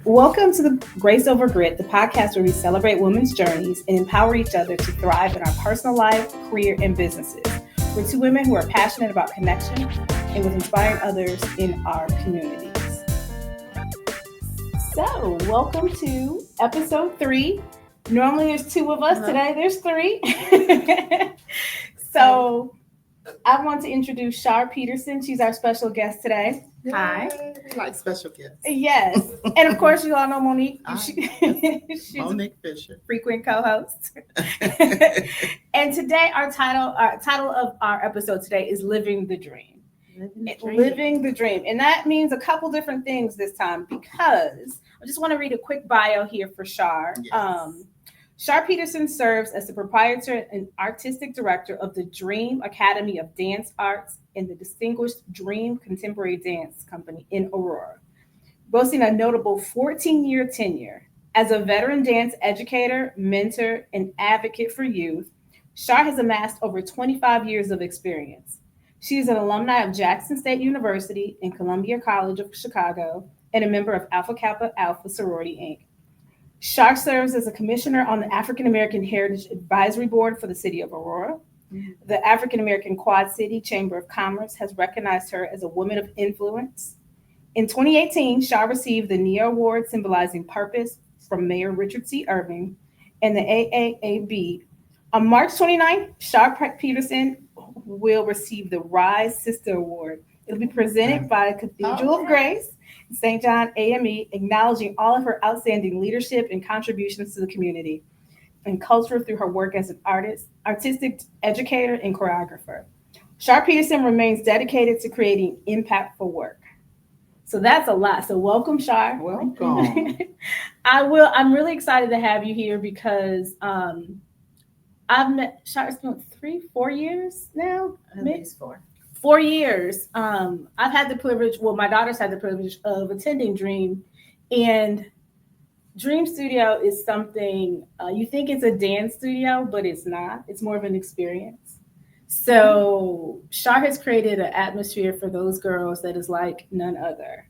Welcome to the Grace Over Grit, the podcast where we celebrate women's journeys and empower each other to thrive in our personal life, career, and businesses. We're two women who are passionate about connection and with inspiring others in our communities. So, welcome to episode 3. Normally there's 2 of us. Today there's 3. So, I want to introduce Char Petersen. She's our special guest today. Yay. Hi. We like special guests. Yes. And of course, you all know Monique. She's Monique Fisher. Frequent co-host. And today, our title of our episode today is Living the Dream. Living the Dream. And that means a couple different things this time, because I just want to read a quick bio here for Char. Yes. Char Petersen serves as the proprietor and artistic director of the Dream Academy of Dance Arts and the Distinguished Dream Contemporary Dance Company in Aurora, boasting a notable 14-year tenure. As a veteran dance educator, mentor, and advocate for youth, Char has amassed over 25 years of experience. She is an alumni of Jackson State University and Columbia College of Chicago and a member of Alpha Kappa Alpha Sorority, Inc. Char serves as a commissioner on the African American Heritage Advisory Board for the city of Aurora. The African American Quad City Chamber of Commerce has recognized her as a woman of influence. In 2018, Char received the NEA Award symbolizing purpose from Mayor Richard C. Irving and the AAAB. On March 29th, Char Petersen will receive the Rise Sister Award. It'll be presented by Cathedral of Grace, St. John AME, acknowledging all of her outstanding leadership and contributions to the community and culture through her work as an artist, artistic educator, and choreographer. Char Petersen remains dedicated to creating impactful work. So that's a lot. So welcome, Char. Welcome. I'm really excited to have you here because I've met Char. It's been 3-4 years now. At least 4. 4 years. I've had the privilege. Well, my daughter's had the privilege of attending Dream, and Dream Studio is something you think it's a dance studio, but it's not. It's more of an experience. So Char has created an atmosphere for those girls that is like none other.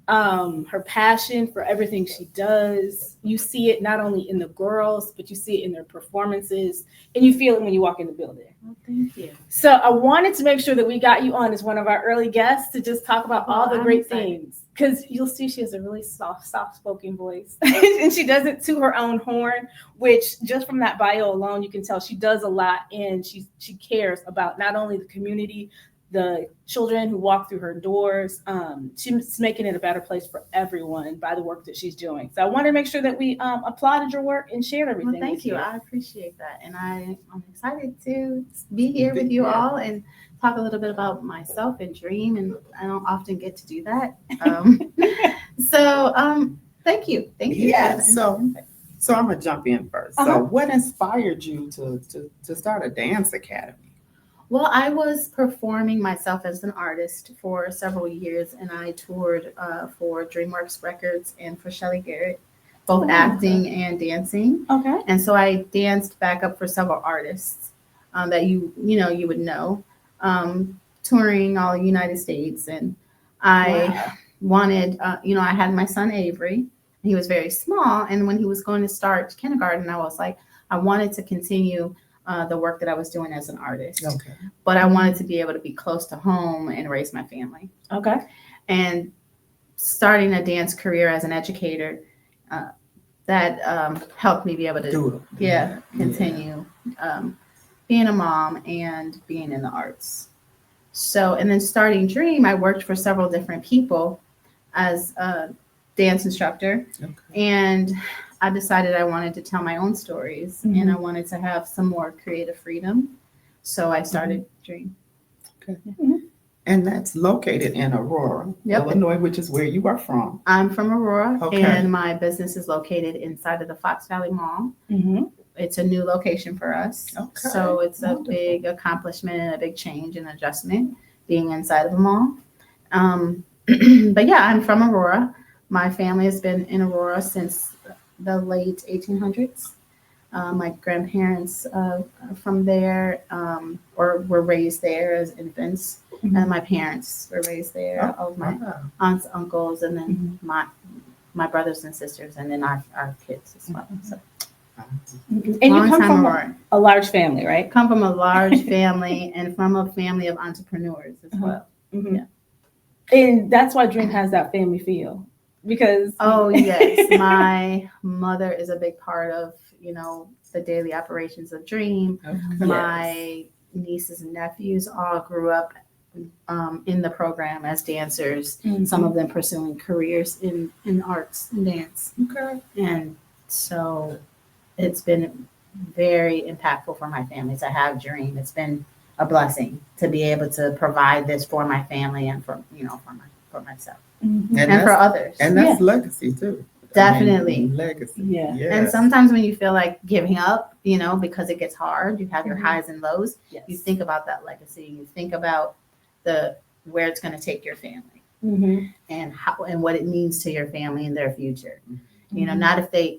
Her passion for everything she does, you see it not only in the girls, but you see it in their performances, and you feel it when you walk in the building. Well, thank you. So I wanted to make sure that we got you on as one of our early guests to just talk about all the great things. Because you'll see she has a really soft-spoken voice. And she does it to her own horn, which just from that bio alone, you can tell she does a lot. And she cares about not only the community, the children who walk through her doors. She's making it a better place for everyone by the work that she's doing. So I wanted to make sure that we applauded your work and shared everything. Well, thank you. I appreciate that. And I'm excited to be here with you all and talk a little bit about myself and Dream. And I don't often get to do that. Thank you. Thank you. Yeah. So I'm gonna jump in first. Uh-huh. So what inspired you to start a dance academy? Well, I was performing myself as an artist for several years, and I toured for DreamWorks Records and for Shelly Garrett, both acting and dancing. Okay. And so I danced back up for several artists that you would know, touring all the United States. And I wanted, I had my son Avery. He was very small, and when he was going to start kindergarten, I was like, I wanted to continue the work that I was doing as an artist. Okay. But I wanted to be able to be close to home and raise my family. Okay. And starting a dance career as an educator, that helped me be able to continue being a mom and being in the arts. So, and then starting Dream, I worked for several different people as a dance instructor. Okay. And I decided I wanted to tell my own stories, and I wanted to have some more creative freedom. So I started Dream. Okay. Mm-hmm. And that's located in Aurora, Illinois, which is where you are from. I'm from Aurora, and my business is located inside of the Fox Valley Mall. Mm-hmm. It's a new location for us. Okay. So it's a big accomplishment and a big change and adjustment being inside of a mall. But yeah, I'm from Aurora. My family has been in Aurora since the late 1800s. My grandparents are from there, or were raised there as infants, and my parents were raised there. All of my aunts, uncles, and then my brothers and sisters, and then our kids as well. So. And you come from a large family, right? Come from a large family and from a family of entrepreneurs as well. Mm-hmm. Yeah. And that's why Dream has that family feel. Because oh yes, my mother is a big part of, the daily operations of Dream. Okay. My nieces and nephews all grew up in the program as dancers. Mm-hmm. Some of them pursuing careers in arts and dance. Okay. And so it's been very impactful for my family to have Dream. It's been a blessing to be able to provide this for my family and for myself. Mm-hmm. And for others. And that's legacy too. Definitely. Legacy. Yeah. Yes. And sometimes when you feel like giving up, because it gets hard, you have your mm-hmm. highs and lows. Yes. You think about that legacy. You think about where it's going to take your family mm-hmm. and what it means to your family and their future. Mm-hmm.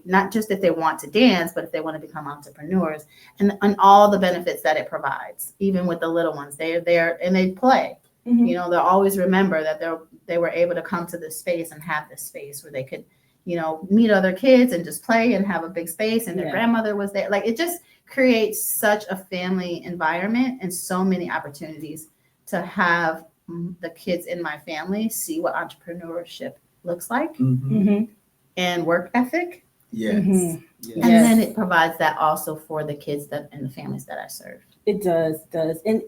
Not just if they want to dance, but if they want to become entrepreneurs and all the benefits that it provides. Even with the little ones, they're there and they play. Mm-hmm. They'll always remember that they were able to come to this space and have this space where they could, meet other kids and just play and have a big space. And their grandmother was there. Like, it just creates such a family environment and so many opportunities to have the kids in my family see what entrepreneurship looks like mm-hmm. and work ethic. Yes. Mm-hmm. Yes. And then it provides that also for the kids and the families that I serve. It does. And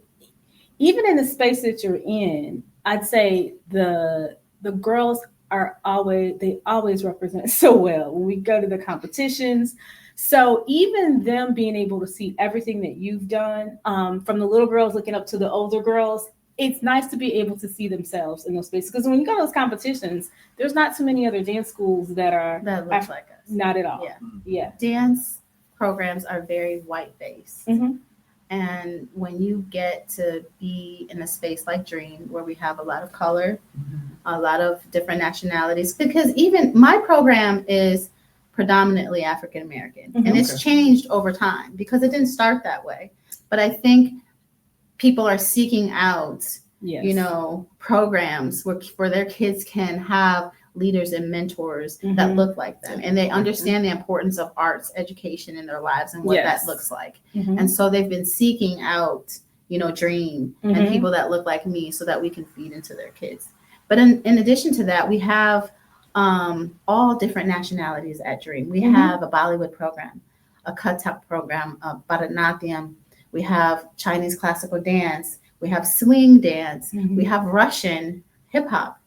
even in the space that you're in, I'd say the girls always represent so well when we go to the competitions. So even them being able to see everything that you've done, from the little girls looking up to the older girls, it's nice to be able to see themselves in those spaces. Because when you go to those competitions, there's not too many other dance schools that look like us. Not at all. Yeah. Dance programs are very white-based. Mm-hmm. And when you get to be in a space like Dream, where we have a lot of color, mm-hmm. a lot of different nationalities, because even my program is predominantly African American, mm-hmm. and it's changed over time because it didn't start that way. But I think people are seeking out, programs where their kids can have leaders and mentors mm-hmm. that look like them, and they understand the importance of arts education in their lives and what that looks like. Mm-hmm. And so they've been seeking out, Dream mm-hmm. and people that look like me so that we can feed into their kids. But in addition to that, we have all different nationalities at Dream. We mm-hmm. have a Bollywood program, a Kathak program, a Bharatanatyam. We have Chinese classical dance. We have swing dance. Mm-hmm. We have Russian hip hop.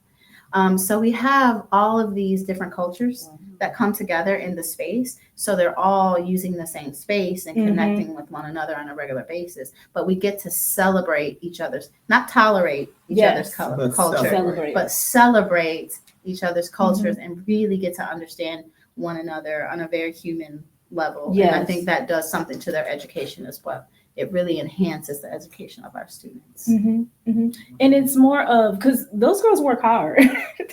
So we have all of these different cultures that come together in the space. So they're all using the same space and connecting mm-hmm. with one another on a regular basis. But we get to celebrate each other's, not tolerate each other's culture, but celebrate each other's cultures mm-hmm. and really get to understand one another on a very human level. Yes. And I think that does something to their education as well. It really enhances the education of our students. Mm-hmm, mm-hmm. And it's more of, because those girls work hard.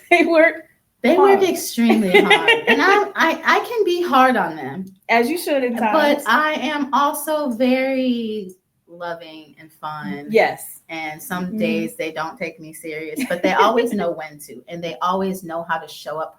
They work extremely hard. And I can be hard on them. As you should at times. But I am also very loving and fun. Yes. And some days they don't take me serious, but they always know when to. And they always know how to show up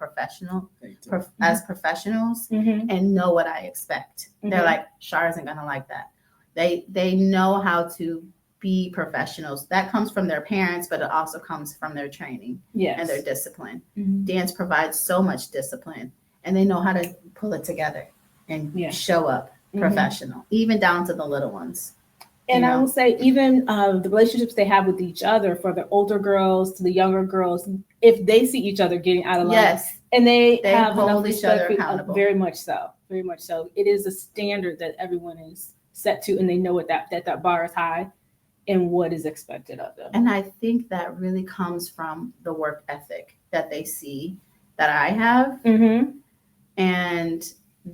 as professionals mm-hmm. and know what I expect. Mm-hmm. They're like, Char isn't going to like that. They know how to be professionals. That comes from their parents, but it also comes from their training and their discipline. Mm-hmm. Dance provides so much discipline, and they know how to pull it together and show up mm-hmm. professional, even down to the little ones. And I will say, even the relationships they have with each other, for the older girls to the younger girls, if they see each other getting out of line, and they have hold each other accountable. Very much so. It is a standard that everyone is set to, and they know that bar is high and what is expected of them. And I think that really comes from the work ethic that they see that I have. Mm-hmm. And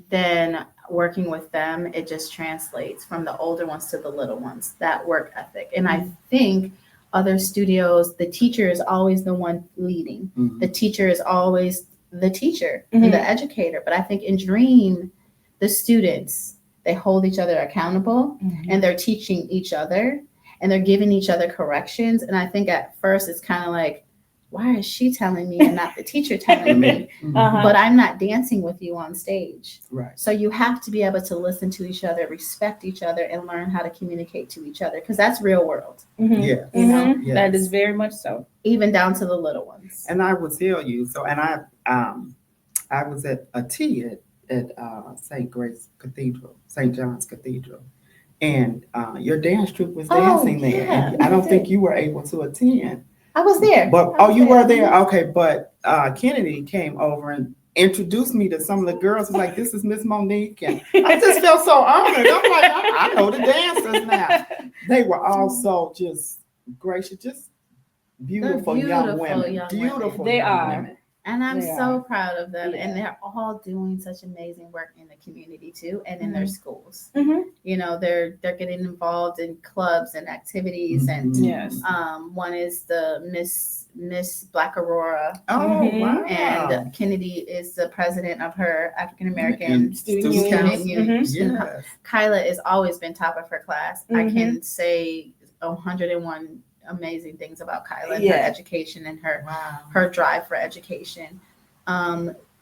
then working with them, it just translates from the older ones to the little ones, that work ethic. And I think other studios, the teacher is always the one leading. Mm-hmm. The teacher is always the teacher mm-hmm. and the educator. But I think in Dream, the students, they hold each other accountable mm-hmm. and they're teaching each other and they're giving each other corrections. And I think at first it's kind of like, why is she telling me and not the teacher telling me? But I'm not dancing with you on stage. Right. So you have to be able to listen to each other, respect each other, and learn how to communicate to each other, because that's real world. Yeah. You know, that is very much so. Even down to the little ones. And I will tell you, I was at a tea at St. Grace Cathedral, St. John's Cathedral, and your dance troupe was dancing there. And I don't think you were able to attend. I was there. But you were there? Okay, but Kennedy came over and introduced me to some of the girls. Was like, this is Miss Monique, and I just felt so honored. I'm like, I know the dancers now. They were all so just gracious, just beautiful young women. Beautiful they young are. women. And I'm so proud of them. Yeah. And they're all doing such amazing work in the community too, and in their schools. You know, they're getting involved in clubs and activities. And one is the Miss Black Aurora. Oh, wow. And Kennedy is the president of her African American Student Union. Yes. Kyla has always been top of her class. I can say 101 amazing things about Kyla and her education and her drive for education.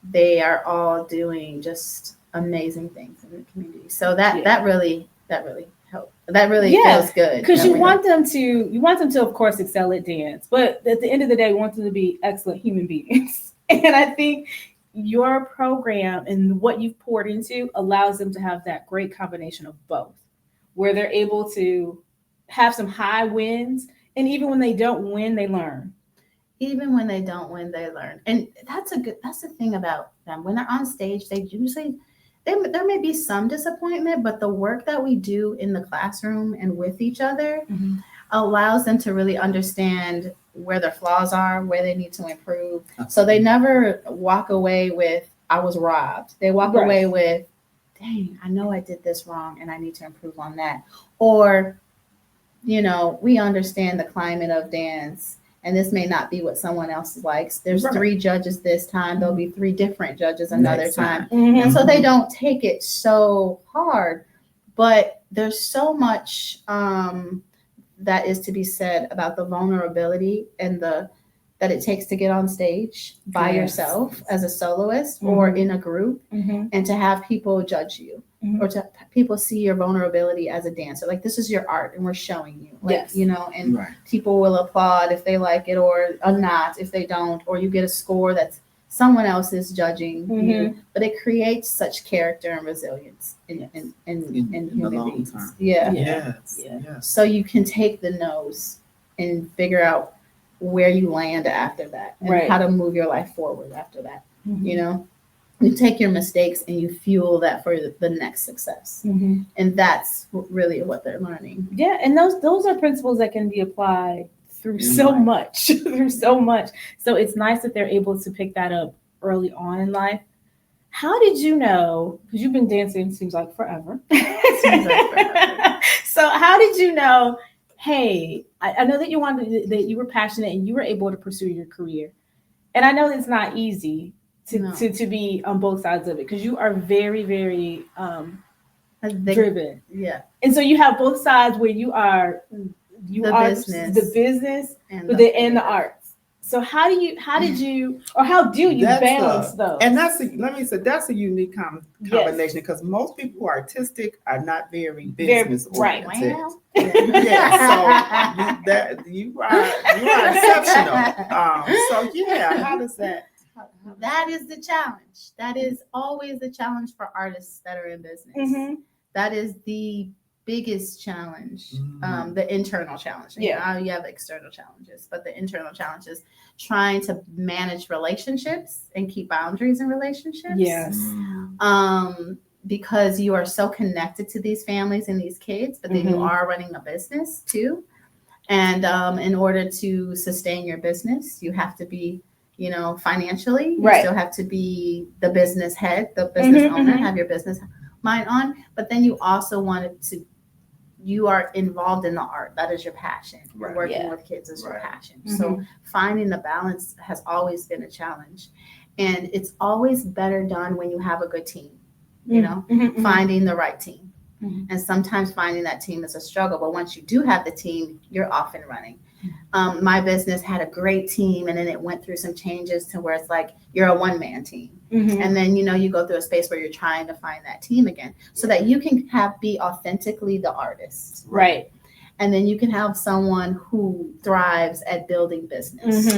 They are all doing just amazing things in the community. So that really helped. That really feels good. Because you want them to, of course, excel at dance, but at the end of the day, you want them to be excellent human beings. And I think your program and what you've poured into allows them to have that great combination of both, where they're able to have some high wins. And even when they don't win, they learn. Even when they don't win, they learn. And that's the thing about them. When they're on stage, they usually, there may be some disappointment, but the work that we do in the classroom and with each other allows them to really understand where their flaws are, where they need to improve. So they never walk away with, I was robbed. They walk away with, dang, I know I did this wrong and I need to improve on that. Or, you know, we understand the climate of dance, and this may not be what someone else likes. There's 3 judges this time. There'll be 3 different judges another time. And so they don't take it so hard. But there's so much that is to be said about the vulnerability and that it takes to get on stage by yourself as a soloist or in a group, and to have people judge you. Or to people see your vulnerability as a dancer. Like, this is your art and we're showing you. Like, you know, and people will applaud if they like it or not if they don't. Or you get a score that's someone else is judging you. But it creates such character and resilience in human beings. Term. Yes. So you can take the no's and figure out where you land after that and how to move your life forward after that. You know? You take your mistakes and you fuel that for the next success. And that's really what they're learning. Yeah, and those are principles that can be applied through so much. So it's nice that they're able to pick that up early on in life. How did you know, because you've been dancing, seems like forever. So how did you know, hey, I know that you were passionate and you were able to pursue your career. And I know it's not easy to be on both sides of it, because you are very, very driven. Yeah. And so you have both sides where you are the business and the arts. So how do you balance those? And that's a unique combination, because most people who are artistic are not very business oriented. Wow. So you are exceptional. How does that? That is the challenge. That is always the challenge for artists that are in business. That is the biggest challenge, the internal challenge. You have external challenges, but the internal challenge is trying to manage relationships and keep boundaries in relationships. Yes. Because you are so connected to these families and these kids, but then you are running a business too. And in order to sustain your business, you have to be, you know, financially, you still have to be the business head, the business owner, have your business mind on, but then you also you are involved in the art. That is your passion. Working with kids is your passion. So finding the balance has always been a challenge, and it's always better done when you have a good team, you know, finding the right team. And sometimes finding that team is a struggle, but once you do have the team, you're off and running. My business had a great team, and then it went through some changes to where it's like you're a one-man team. And then, you go through a space where you're trying to find that team again so that you can be authentically the artist. Right. And then you can have someone who thrives at building business,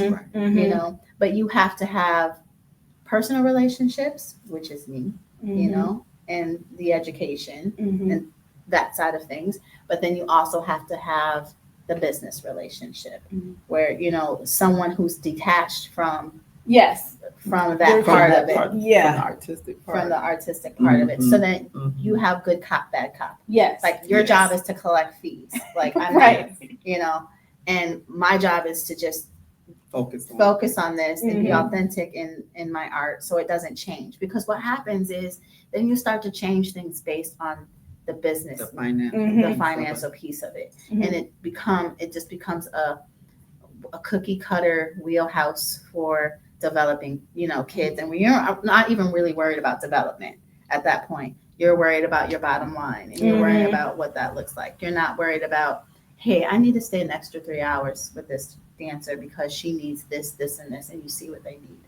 but you have to have personal relationships, which is me, and the education and that side of things. But then you also have to have the business relationship where, someone who's detached from that part of it. From the artistic part of it. So then you have good cop, bad cop. Yes. Like your job is to collect fees. Like I'm right. And my job is to just focus on this and be authentic in my art so it doesn't change. Because what happens is then you start to change things based on the business, the financial piece of it. And it just becomes a cookie cutter wheelhouse for developing, kids. And you're not even really worried about development at that point. You're worried about your bottom line and you're worried about what that looks like. You're not worried about, hey, I need to stay an extra 3 hours with this dancer because she needs this, this, and this, and you see what they need.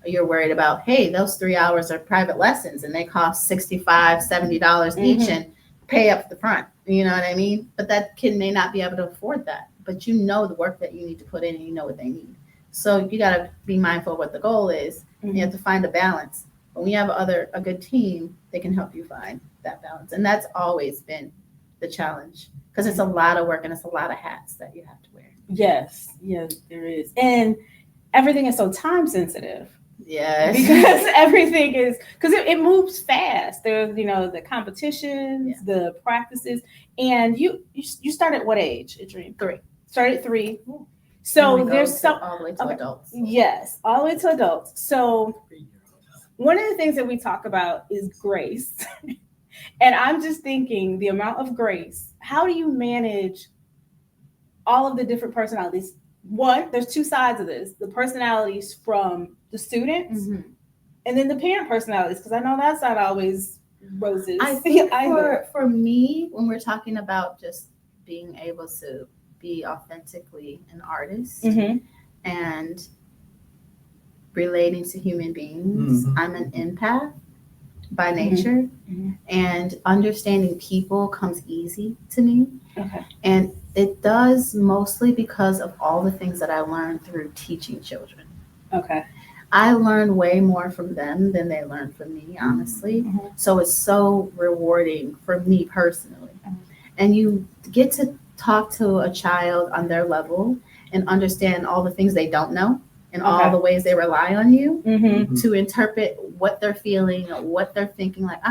You're worried about, hey, those 3 hours are private lessons and they cost $65, $70 each and pay up the front. You know what I mean? But that kid may not be able to afford that. But the work that you need to put in and you know what they need. So you got to be mindful of what the goal is. You have to find a balance. But when you have a good team, they can help you find that balance. And that's always been the challenge because it's a lot of work and it's a lot of hats that you have to wear. Yes, there is. And everything is so time sensitive. Yes. Because everything is, because it moves fast. There's, the competitions, the practices. And you start at what age, Adrienne? 3. Started at 3. So there's all the way to adults. Yes, all the way to adults. So one of the things that we talk about is grace. And I'm just thinking the amount of grace. How do you manage all of the different personalities? One, there's 2 sides of this. The personalities from the students and then the parent personalities, because I know that's not always roses. I think for me, when we're talking about just being able to be authentically an artist and relating to human beings, I'm an empath by nature, and understanding people comes easy to me. Okay. And it does mostly because of all the things that I learned through teaching children. Okay. I learn way more from them than they learn from me, honestly. So it's so rewarding for me personally. And you get to talk to a child on their level and understand all the things they don't know and all the ways they rely on you to interpret what they're feeling or what they're thinking, like,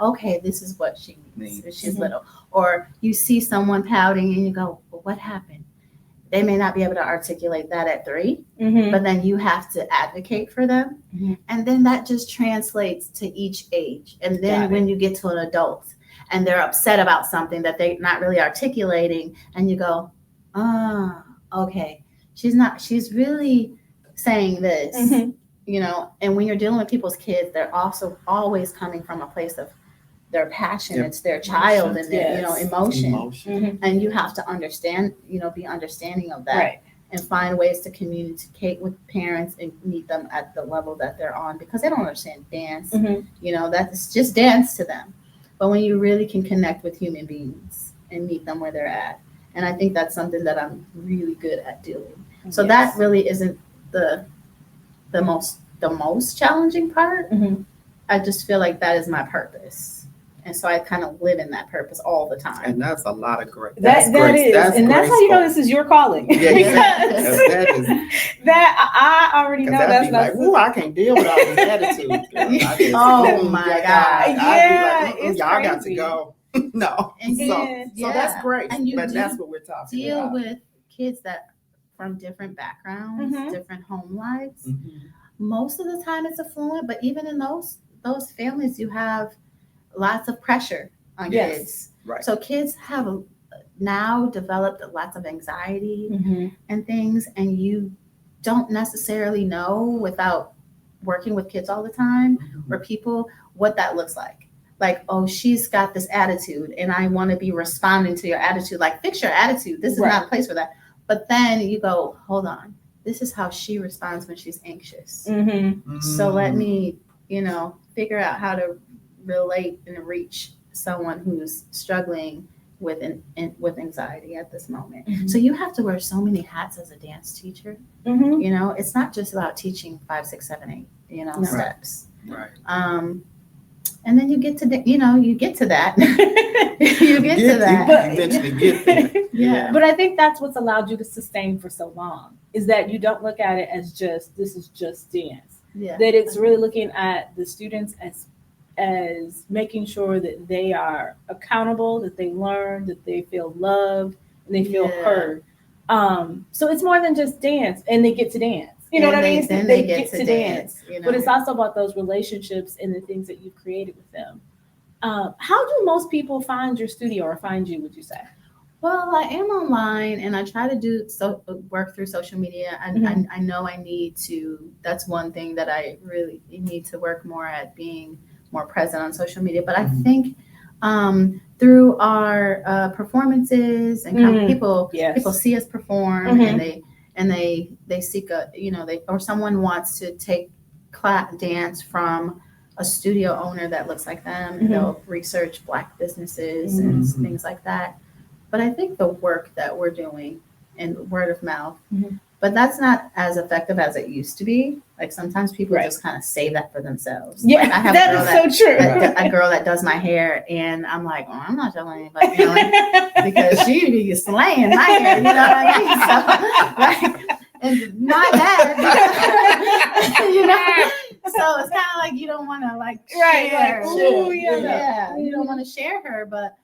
okay, this is what she needs if she's little. Or you see someone pouting and you go, well, what happened? They may not be able to articulate that at 3, but then you have to advocate for them. And then that just translates to each age. And then when you get to an adult and they're upset about something that they're not really articulating, and you go, okay, she's really saying this, and when you're dealing with people's kids, they're also always coming from a place of their passion. It's their child and their, emotion. And you have to understand, be understanding of that and find ways to communicate with parents and meet them at the level that they're on, because they don't understand dance. That's just dance to them. But when you really can connect with human beings and meet them where they're at, and I think that's something that I'm really good at doing. So that really isn't the most challenging part. I just feel like that is my purpose. And so I kind of live in that purpose all the time. And that's a lot of great. That's how you know this is your calling. That is. That I already know that's not. Like, ooh, I can't deal with all this attitude. Oh my God. I'd be like, y'all crazy. got to go. No. So that's great. But that's what we're talking about. Deal with kids that from different backgrounds, different home lives. Most of the time it's affluent, but even in those families, you have lots of pressure on kids. Right. So kids have now developed lots of anxiety and things, and you don't necessarily know without working with kids all the time or people what that looks like. Like, oh, she's got this attitude and I want to be responding to your attitude. Like, fix your attitude. This is not a place for that. But then you go, hold on, this is how she responds when she's anxious. Mm-hmm. So let me, figure out how to relate and reach someone who's struggling with with anxiety at this moment. Mm-hmm. So you have to wear so many hats as a dance teacher. Mm-hmm. It's not just about teaching 5, 6, 7, 8, No. steps. Right. And then you get to that. You get to that. You eventually get there. Yeah. But I think that's what's allowed you to sustain for so long, is that you don't look at it as this is just dance. Yeah. That it's really looking at the students as making sure that they are accountable, that they learn, that they feel loved, and they feel heard. So it's more than just dance, and they get to dance. You know what I mean? Then they get to dance. But it's also about those relationships and the things that you've created with them. How do most people find your studio or find you, would you say? Well, I am online, and I try to do work through social media. And I know I need to. That's one thing that I really need to work more at, being more present on social media. But I think through our performances and people see us perform, and they seek or someone wants to take dance from a studio owner that looks like them, and they'll research Black businesses and things like that. But I think the work that we're doing in word of mouth, but that's not as effective as it used to be. Like sometimes people just kind of say that for themselves. Yeah, like I have that is so true. A girl that does my hair, and I'm like, oh, I'm not telling anybody, because she be slaying my hair. You know what I mean? So, and not bad. So it's kind of like you don't want to share. You don't want to share her, but.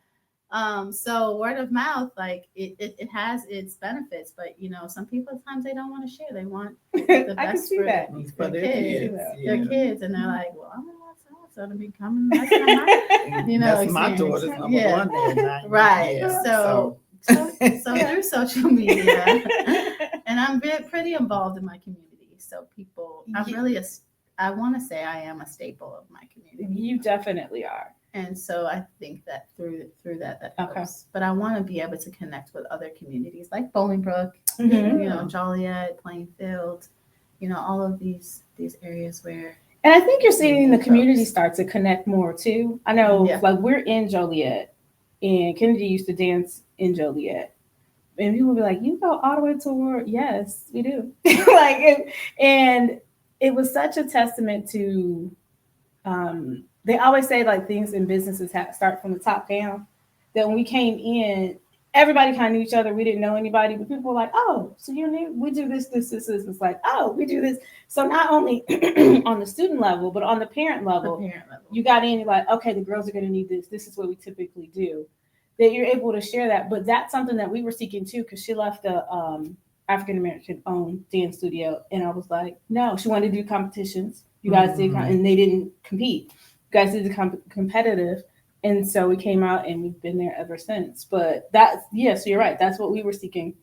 So word of mouth, it has its benefits, but some people at times they don't want to share. They want the best for their kids. Their kids, and they're like, well, I'm gonna want so to be coming. That's my daughter's number one. Right. Yeah. So through social media, and I'm pretty involved in my community. So people, I want to say I am a staple of my community. You definitely are. And so I think that through that helps. But I want to be able to connect with other communities like Bolingbrook, Joliet, Plainfield, all of these areas where. And I think you're seeing the community start to connect more too. I know, we're in Joliet, and Kennedy used to dance in Joliet, and people will be like, "You go all the way to where?" Yes, we do. And it was such a testament to. They always say things in businesses start from the top down. That when we came in, everybody kind of knew each other. We didn't know anybody, but people were like, "Oh, so you're new? We do this. It's like, oh, we do this." So not only on the student level, but on the parent level, you got in. You're like, okay, the girls are going to need this. This is what we typically do. That you're able to share that, but that's something that we were seeking too, because she left the African American owned dance studio, and I was like, no, she wanted to do competitions. You guys did, and they didn't compete. You guys did the competitive, and so we came out, and we've been there ever since. But so you're right. That's what we were seeking.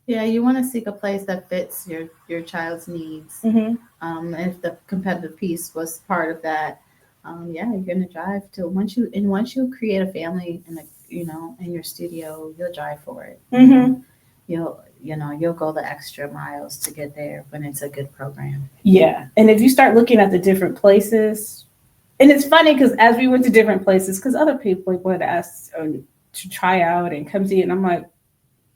Yeah, you want to seek a place that fits your child's needs. Mm-hmm. And if the competitive piece was part of that, you're gonna drive to once you create a family in your studio, you'll drive for it. Mm-hmm. You'll go the extra miles to get there when it's a good program. Yeah, and if you start looking at the different places. And it's funny because as we went to different places, because other people wanted to ask to try out and come see it, and I'm like,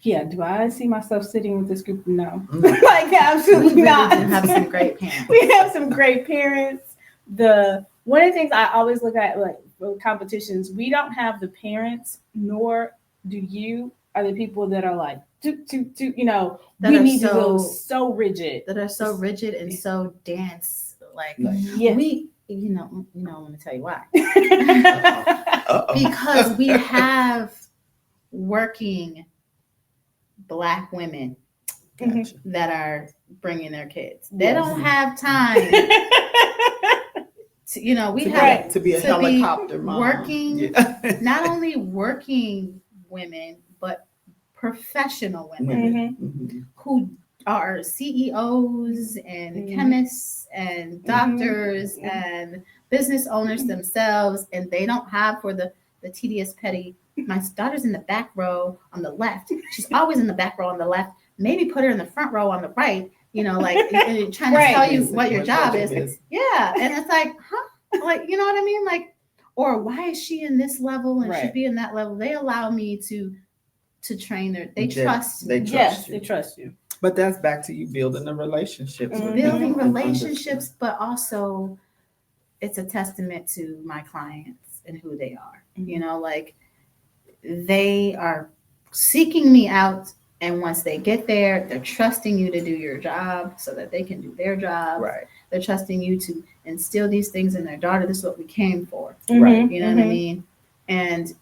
yeah, do I see myself sitting with this group? No, absolutely not. We have some great parents. We have some great parents. One of the things I always look at with competitions, we don't have the parents, nor do you are the people that are like, we need to go so rigid. That are so rigid and so dance You know, I'm going to tell you why. Because we have working Black women that are bringing their kids. They don't have time. To be a helicopter mom. Working, not only working women, but professional women who are CEOs and chemists and doctors and business owners themselves, and they don't have for the tedious petty. My daughter's in the back row on the left. She's always in the back row on the left maybe put her in the front row on the right, like trying to tell you what your job is. Yeah. And it's like, huh? Like, you know what I mean? Like, or why is she in this level and should be in that level? They allow me to train her. They trust me. They trust you. But that's back to you building the relationships. Building relationships, but also it's a testament to my clients and who they are. Like they are seeking me out. And once they get there, they're trusting you to do your job so that they can do their job. Right. They're trusting you to instill these things in their daughter. This is what we came for. Right. You know what I mean? And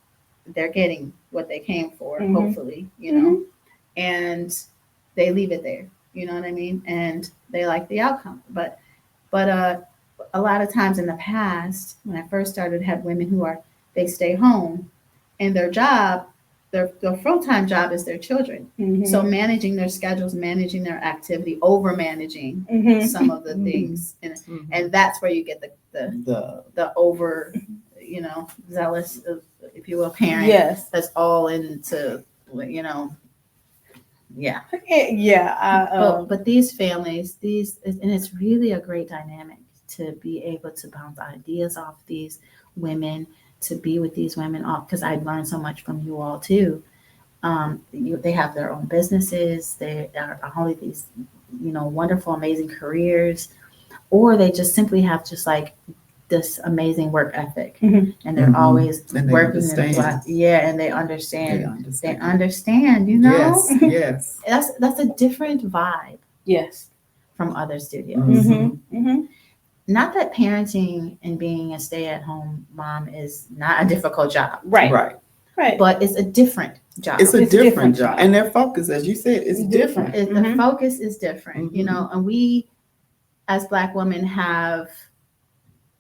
they're getting what they came for, hopefully, and they leave it there. You know what I mean? And they like the outcome. But a lot of times in the past, when I first started, had women they stay home and their job, their full-time job is their children. So managing their schedules, managing their activity, over managing some of the things. And that's where you get the over, zealous, if you will, parent. Yes. That's all into, yeah. But these families, and it's really a great dynamic to be able to bounce ideas off these women, to be with these women, because I learned so much from you all too. They have their own businesses. They are all of these, wonderful, amazing careers, or they just simply have just like this amazing work ethic, and they're always working. And they understand. They understand. Yes. That's a different vibe. Yes. From other studios. Not that parenting and being a stay-at-home mom is not a difficult job. Right. But it's a different job. It's a different job. And their focus, as you said, is different. The focus is different, and we, as Black women, have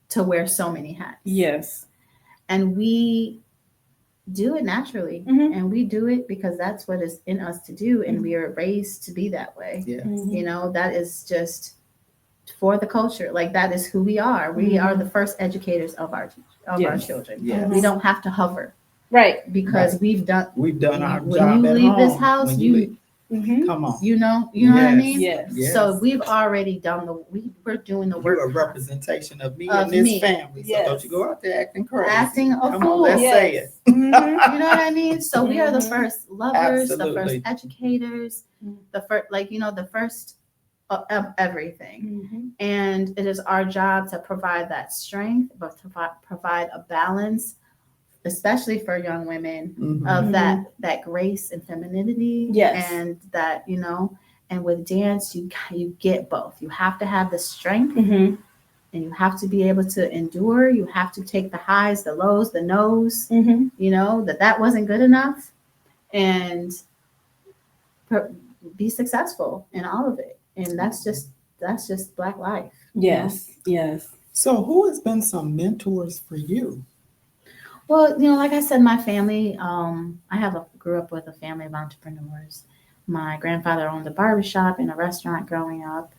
to wear so many hats. Yes. And we do it naturally. And we do it because that's what is in us to do. And we are raised to be that way. Yes. That is just for the culture. Like that is who we are. We are the first educators of our children. Yes. We don't have to hover. Right. Because we've done our when job you at leave home. this house, come on. You know what I mean? Yes. So we've already done we're doing the work. You're a representation of me and this family. So don't you go out there acting crazy. Acting a Come fool. on, let's say it. You know what I mean? So we are the first lovers, Absolutely. the first educators, the first, the first of everything. And it is our job to provide that strength, but to provide a balance, especially for young women, of that grace and femininity. Yes. And that, and with dance, you get both. You have to have the strength, and you have to be able to endure. You have to take the highs, the lows, the no's, that wasn't good enough, and be successful in all of it. And that's just Black life. Yes. Yes. So who has been some mentors for you? Well, like I said, my family, I grew up with a family of entrepreneurs. My grandfather owned a barbershop and a restaurant growing up,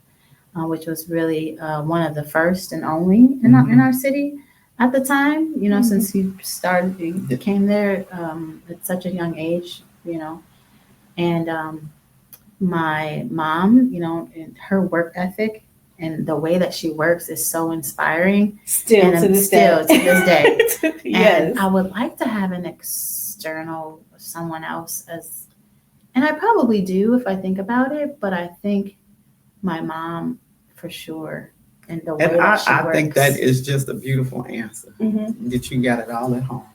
which was really one of the first and only in our city at the time, since he came there at such a young age, and my mom, and her work ethic and the way that she works is so inspiring. Still to this day. Yes. And I would like to have an external someone else and I probably do if I think about it, but I think my mom for sure. And the way that she works. I think that is just a beautiful answer. That you got it all at home.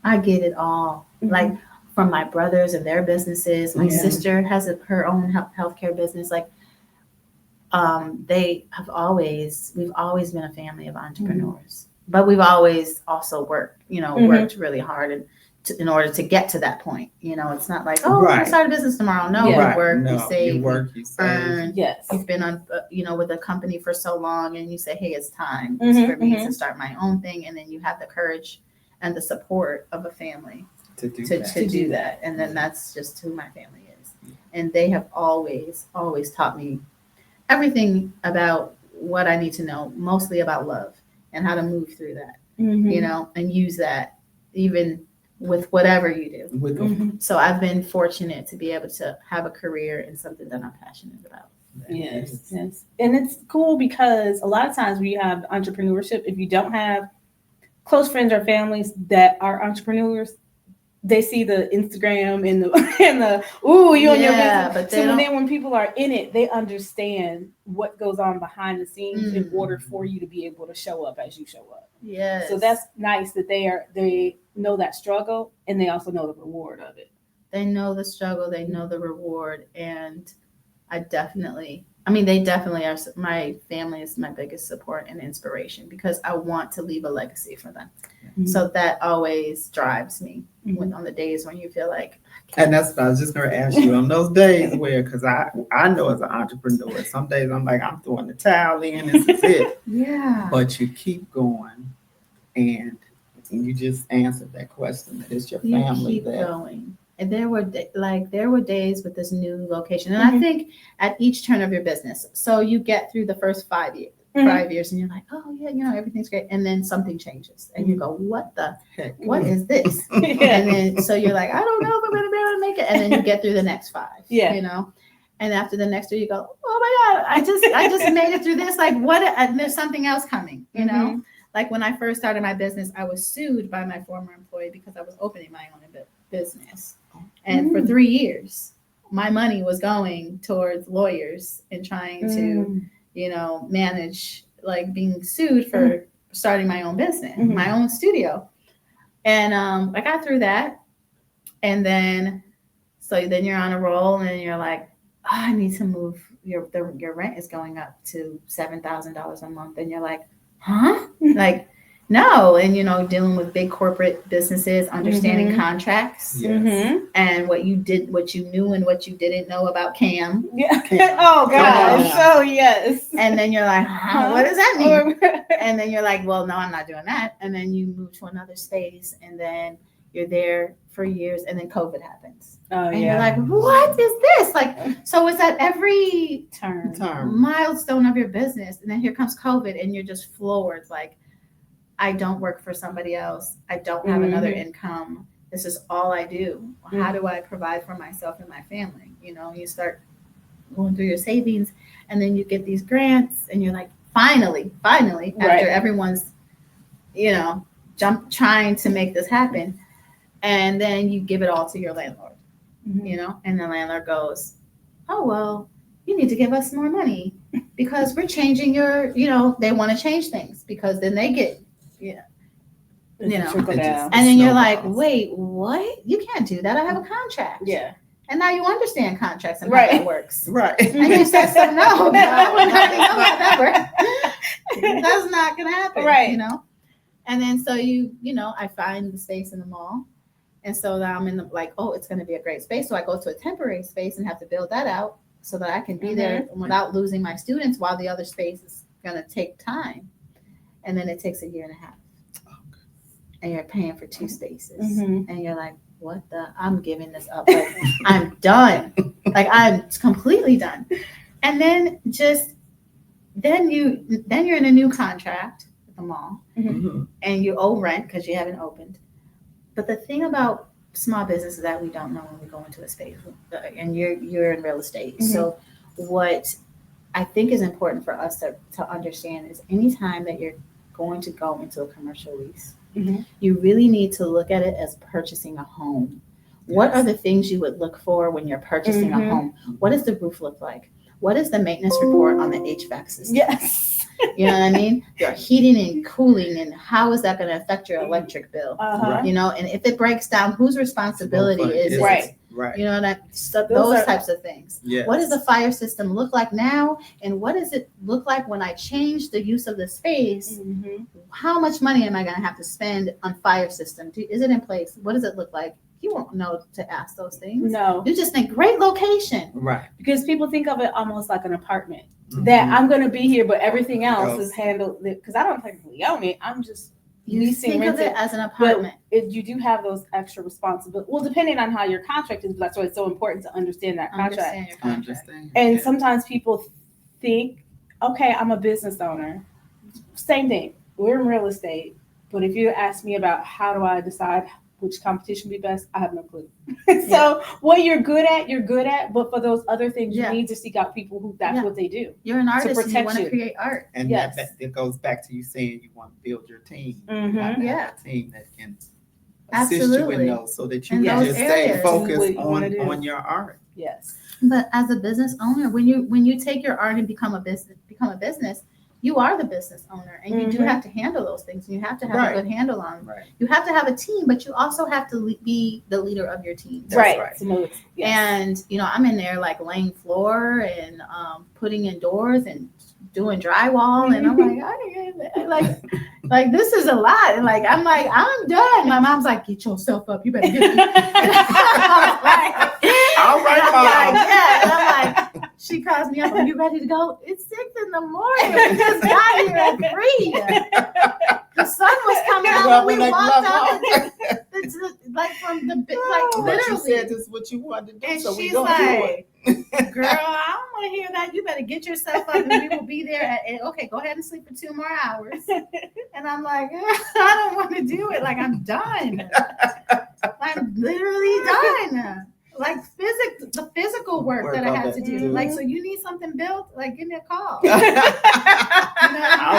I get it all. Like from my brothers and their businesses. My sister has her own healthcare business. Like we've always been a family of entrepreneurs, but we've always also worked really hard in order to get to that point. It's not like, we're going to start a business tomorrow. No, we work, we save, you work, you earn. Yes. You've been on, with a company for so long and you say, hey, it's time for me to start my own thing. And then you have the courage and the support of a family to do that. And then that's just who my family is. And they have always taught me everything about what I need to know, mostly about love and how to move through that, and use that even with whatever you do. With So I've been fortunate to be able to have a career in something that I'm passionate about. Yes. And it's cool because a lot of times when you have entrepreneurship, if you don't have close friends or families that are entrepreneurs, they see the Instagram and the ooh, you and your business. But so then when people are in it, they understand what goes on behind the scenes in order for you to be able to show up as you show up. Yes. So that's nice that they know that struggle and they also know the reward of it. They know the struggle, they know the reward, and they definitely are. My family is my biggest support and inspiration because I want to leave a legacy for them. Mm-hmm. So that always drives me on the days when you feel like. And that's what I was just going to ask you on those days where, because I know as an entrepreneur, some days I'm like, I'm throwing the towel in, this is it. Yeah. But you keep going, and you just answered that question. That it's your family. You keep going. And there were days with this new location. And I think at each turn of your business, so you get through the first 5 years, and you're like, oh yeah, everything's great. And then something changes and you go, what the heck? What is this? And then, so you're like, I don't know if I'm going to be able to make it. And then you get through the next 5, and after the next 2, you go, oh my God, I just made it through this. Like what, there's something else coming, you know? Like when I first started my business, I was sued by my former employee because I was opening my own business. And for 3 years, my money was going towards lawyers and trying to, manage, like being sued for starting my own business, my own studio. And I got through that. And then you're on a roll and you're like, oh, I need to move. Your rent is going up to $7,000 a month. And you're like, huh? Like, no. And, dealing with big corporate businesses, understanding contracts and what you knew and what you didn't know about CAM. Yeah. Oh, God. So, yes. And then you're like, what does that mean? And then you're like, well, no, I'm not doing that. And then you move to another space and then you're there for years and then COVID happens. And you're like, what is this? Like, so it's at every milestone of your business. And then here comes COVID and you're just floored. Like, I don't work for somebody else. I don't have another income. This is all I do. How do I provide for myself and my family? You start going through your savings and then you get these grants and you're like, finally, after everyone's, trying to make this happen. And then you give it all to your landlord, and the landlord goes, oh, well, you need to give us more money because we're changing they want to change things because then they get, and then you're like, wait, what? You can't do that. I have a contract. Yeah. And now you understand contracts and how that works. Right. And you said, so no, we're not going to know how that works. That's not going to happen. Right. And then so I find the space in the mall. And so now I'm in the it's going to be a great space. So I go to a temporary space and have to build that out so that I can be there without losing my students while the other space is going to take time. And then it takes 1.5 years. And you're paying for 2 spaces. And you're like, what I'm giving this up. Like, I'm done. Like, I'm completely done. And then then you're in a new contract with the mall and you owe rent because you haven't opened. But the thing about small business is that we don't know when we go into a space, and you're in real estate. So what I think is important for us to understand is anytime that you're going to go into a commercial lease, you really need to look at it as purchasing a home. Yes. What are the things you would look for when you're purchasing a home? What does the roof look like? What is the maintenance report on the HVAC system? Yes. You know what I mean? Your heating and cooling, and how is that going to affect your electric bill? And if it breaks down, whose responsibility is it? Right. Those types of things. Yes. What does the fire system look like now? And what does it look like when I change the use of the space? How much money am I going to have to spend on fire system? Is it in place? What does it look like? You won't know to ask those things. No. You just think, great location. Right. Because people think of it almost like an apartment. That I'm going to be here, but everything else is handled. Because I don't technically own it. I'm just leasing, think of it as an apartment. But you do have those extra responsibilities. Well, depending on how your contract is, that's why it's so important to understand that contract. And sometimes people think, okay, I'm a business owner. Same thing. We're in real estate. But if you ask me about how do I decide which competition would be best? I have no clue. So what you're good at. But for those other things, you need to seek out people who that's what they do. You're an artist and you want to create art. And that it goes back to you saying you want to build your team. You have to have a team that can assist you in those so that you can just stay focused on your art. Yes. But as a business owner, when you take your art and become a business, you are the business owner, and you do have to handle those things. And you have to have a good handle on them. Right. You have to have a team, but you also have to be the leader of your team. Right. Yes. And I'm in there like laying floor and putting in doors and doing drywall, and I'm like this is a lot. And like I'm done. My mom's like, get yourself up. You better get all right, Mom. And I'm like, she calls me up. Are you ready to go? It's 6 a.m. We just got here at 3. The sun was coming out when we walked out. Like from the literally. You said this is what you wanted to do, and so she's we like, girl, I don't want to hear that. You better get yourself up, and we will be there. Okay, go ahead and sleep for 2 more hours. And I'm like, I don't want to do it. Like I'm done. I'm literally done. Like the physical work that I had to do. Like, so you need something built? Like, give me a call. All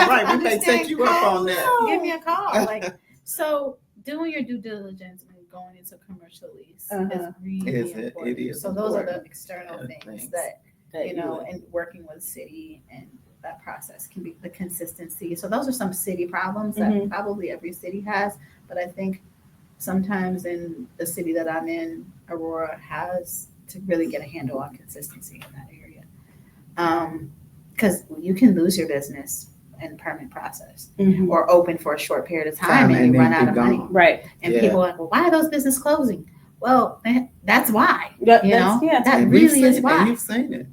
right, we may take you up on that. Give me a call. Like, so doing your due diligence when going into commercial lease is really important. It is. So those are the external things that and working with the city and that process can be the consistency. So those are some city problems that probably every city has, but I think sometimes in the city that I'm in, Aurora has to really get a handle on consistency in that area. Because you can lose your business in permit process or open for a short period of time and you run out of money. Right. And people are like, well, why are those businesses closing? Well, that's why. That really is why. You've seen it.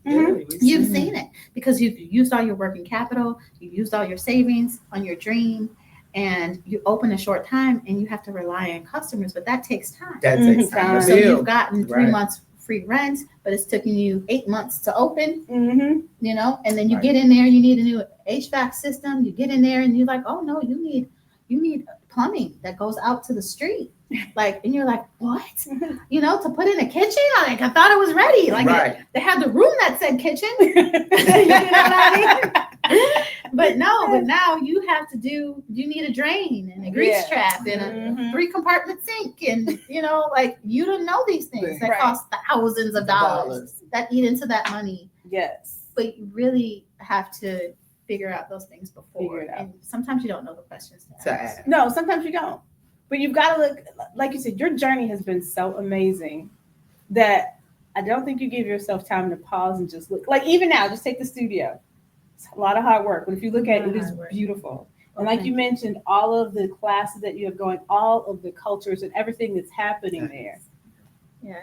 You've seen it because you've used all your working capital, you used all your savings on your dream, and you open a short time and you have to rely on customers, but that takes time. That takes time. So you've gotten 3 months free rent, but it's taking you 8 months to open, and then you get in there, you need a new HVAC system, you get in there and you're like, oh no, you need plumbing that goes out to the street. Like, and you're like, what? To put in a kitchen? Like, I thought it was ready. Like they had the room that said kitchen. You know what I mean? But now you need a drain and a grease trap and a 3-compartment sink. And, you don't know these things that cost thousands of dollars that eat into that money. Yes. But you really have to figure out those things before. And sometimes you don't know the questions to ask. No, sometimes you don't. But you've got to look, like you said, your journey has been so amazing that I don't think you give yourself time to pause and just look. Like even now, just take the studio. It's a lot of hard work. But if you look at it, it is beautiful. And like you mentioned, all of the classes that you have going, all of the cultures and everything that's happening there. Yeah,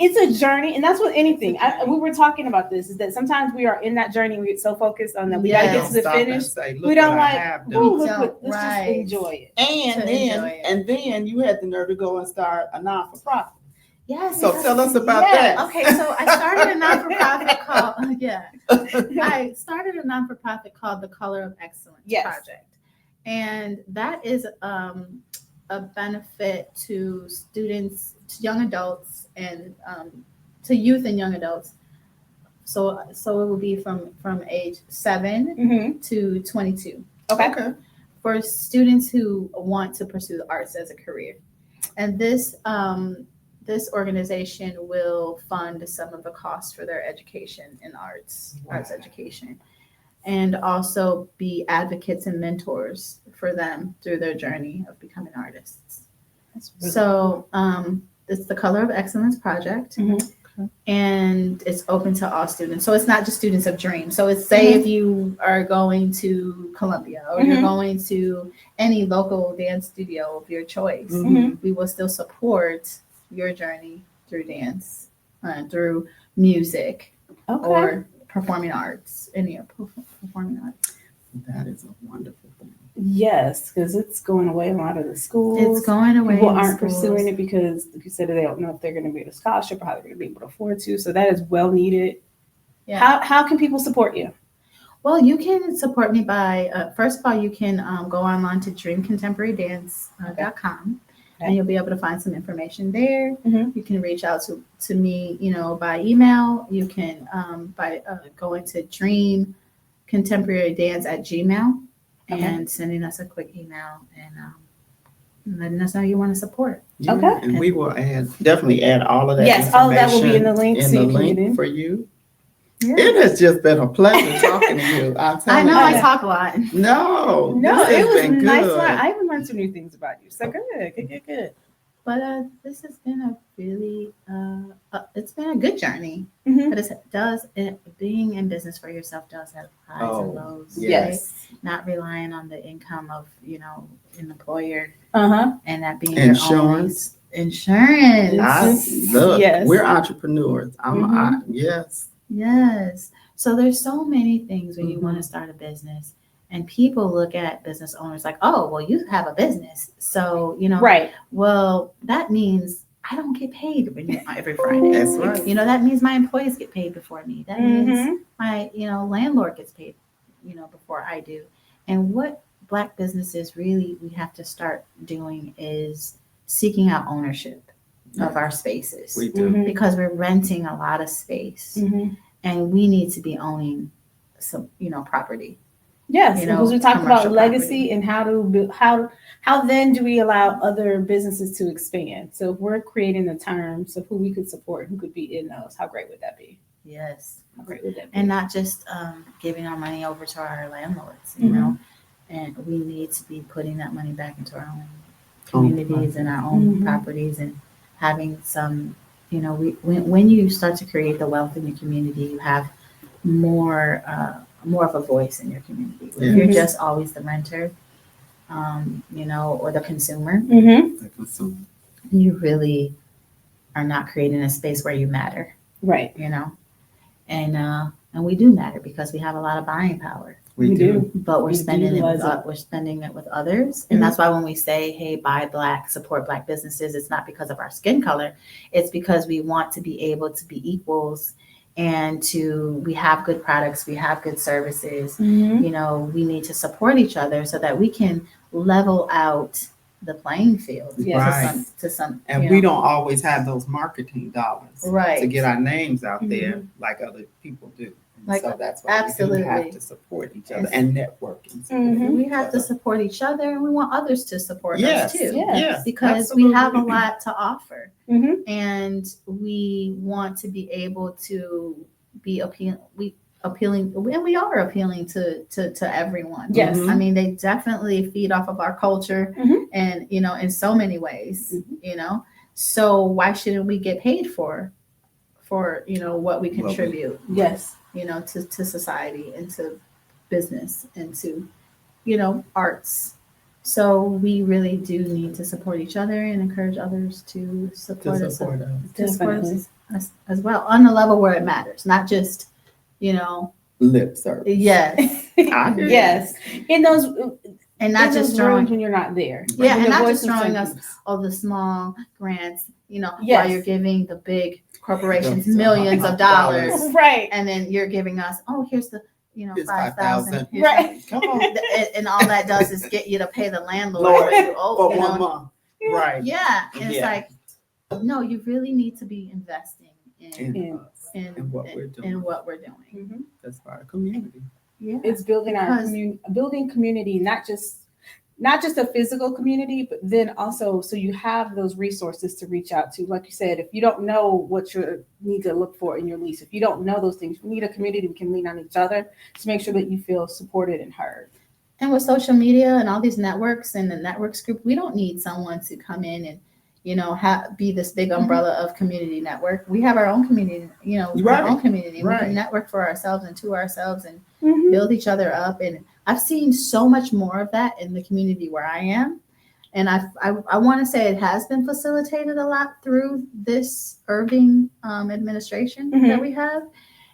it's a journey, and that's with anything. We were talking about this, is that sometimes we are in that journey and we get so focused on that we got to get to the finish. We don't let's just enjoy it. And then you had the nerve to go and start a non-for-profit. Yes. So tell us about that. Okay, so I started a non-for-profit I started a non-for-profit called the Color of Excellence Project. And that is a benefit to students, to young adults, and to youth and young adults. So it will be from age 7 to 22. Okay. For students who want to pursue the arts as a career. And this organization will fund some of the costs for their education in arts education, and also be advocates and mentors for them through their journey of becoming artists. So it's the Color of Excellence Project, and it's open to all students. So it's not just students of dreams. So it's if you are going to Columbia or you're going to any local dance studio of your choice, we will still support your journey through dance, through music, or performing arts, any performing arts. That is a wonderful thing. Yes, because it's going away in a lot of the schools. It's going away. People aren't pursuing it because, like you said, they don't know if they're going to be a scholarship or how they're going to be able to afford to. So that is well needed. Yeah. How can people support you? Well, you can support me by, first of all, you can go online to dreamcontemporarydance.com. And you'll be able to find some information there. Mhm. You can reach out to me, by email. You can by going to dreamcontemporarydance@gmail and sending us a quick email and letting us know you want to support. Yeah, Okay. And we will definitely add all of that. Yes, all of that will be in the link. In so the you can get in. link for you. Yeah. It has just been a pleasure talking to you. I know I talk a lot. No, No, this it has was been nice. good. I even learned some new things about you. So good. But this has been a really, it's been a good journey. Mhm. But being in business for yourself does have highs and lows. Yes. Right? Not relying on the income of, an employer Uh-huh. and that being Insurance. your own insurance. Look, Yes. we're entrepreneurs. Mhm. Yes. Yes. So there's so many things when you Mhm. want to start a business. And people look at business owners like, oh, well, you have a business. So, Right. well, that means I don't get paid every Friday. That's right. That means my employees get paid before me. That Mhm. means my, landlord gets paid, before I do. And what Black businesses really we have to start doing is seeking out ownership of our spaces. We do. Mhm. Because we're renting a lot of space Mhm. and we need to be owning some, property. Yes, because we talked about commercial legacy property. and how then do we allow other businesses to expand? So if we're creating the terms of who we could support, who could be in those, how great would that be? Yes. How great would that be? And not just giving our money over to our landlords, Mhm. and we need to be putting that money back into our own communities and our own Mhm. properties and having some, when you start to create the wealth in your community, you have more of a voice in your community. If Yeah. you're Mhm. just always the renter, or the consumer, Mhm. The consumer. you really are not creating a space where you matter, Right. and we do matter because we have a lot of buying power. We do. But we're We spending utilize we're spending it with others, Mhm. and that's why when we say, "Hey, buy Black, support Black businesses," it's not because of our skin color. It's because we want to be able to be equals, and we have good products, we have good services. Mhm. We need to support each other so that we can level out the playing field. Yes. Right. To some, And we don't always have those marketing dollars Right. to get our names out there Mhm. like other people do. And Like, so that's why absolutely. we do have to support each other and networking. Mhm. We have to support each other, and we want others to support Yes. us too. Yes. Because absolutely. we have a lot to offer, Mhm. and we want to be able to be appealing, and we are appealing to everyone. Yes. Mhm. I mean, they definitely feed off of our culture, Mhm. and in so many ways. Mhm. So why shouldn't we get paid for what we contribute? Yes. To society and to business and to arts. So we really do need to support each other and encourage others to support To us, support us. to support Definitely. us as well on the level where it matters, not just Lip service. yes, I hear you. Yes. In those and not in just those throwing rooms when you're not there. Yeah, When and the not voice just of throwing some us groups. all the small grants, while Yes. you're giving the big corporations Those, millions of dollars, Right. and then you're giving us, here's the It's 5,000, 5,000. Right. Come on. and all that does is get you to pay the landlord Lord, what you owe, For 1 month. Right. Yeah, and it's Yeah. like, no, you really need to be investing in In us. And what we're doing. in what we're doing. Mhm. That's part of community. Yeah, It's building our Because- building community, not just a physical community, but then also so you have those resources to reach out to. Like you said, if you don't know what you need to look for in your lease, if you don't know those things, you need a community we can lean on each other to make sure that you feel supported and heard. And with social media and all these networks and the networks group, we don't need someone to come in and be this big umbrella of community network. We have our own community, Right. our own community. We Right. can network for ourselves and to ourselves and Mhm. build each other up. And I've seen so much more of that in the community where I am. And I want to say it has been facilitated a lot through this Irving administration Mhm. that we have.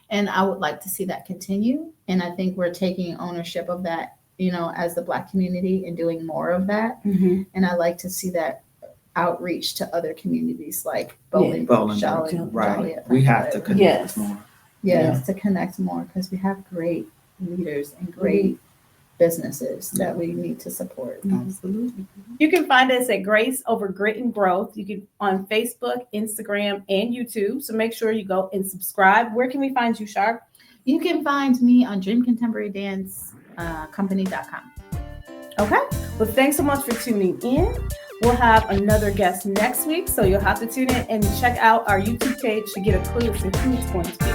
And I would like to see that continue. And I think we're taking ownership of that, as the Black community and doing more of that. Mhm. And I like to see that outreach to other communities like Yeah. Bowling, Joliet, right. We have to connect Yes. more. Yes, to connect more because we have great leaders and great businesses that we need to support. Absolutely. You can find us at Grace Over Grit and Growth. You can on Facebook, Instagram, and YouTube. So make sure you go and subscribe. Where can we find you, Char? You can find me on dreamcontemporarydance.company.com. Okay. Well, thanks so much for tuning in. We'll have another guest next week, so you'll have to tune in and check out our YouTube page to get a clue as to who it's going to be.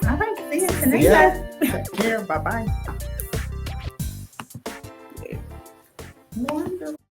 All right. See you next Yeah. time. Take care. Bye-bye. Wonderful.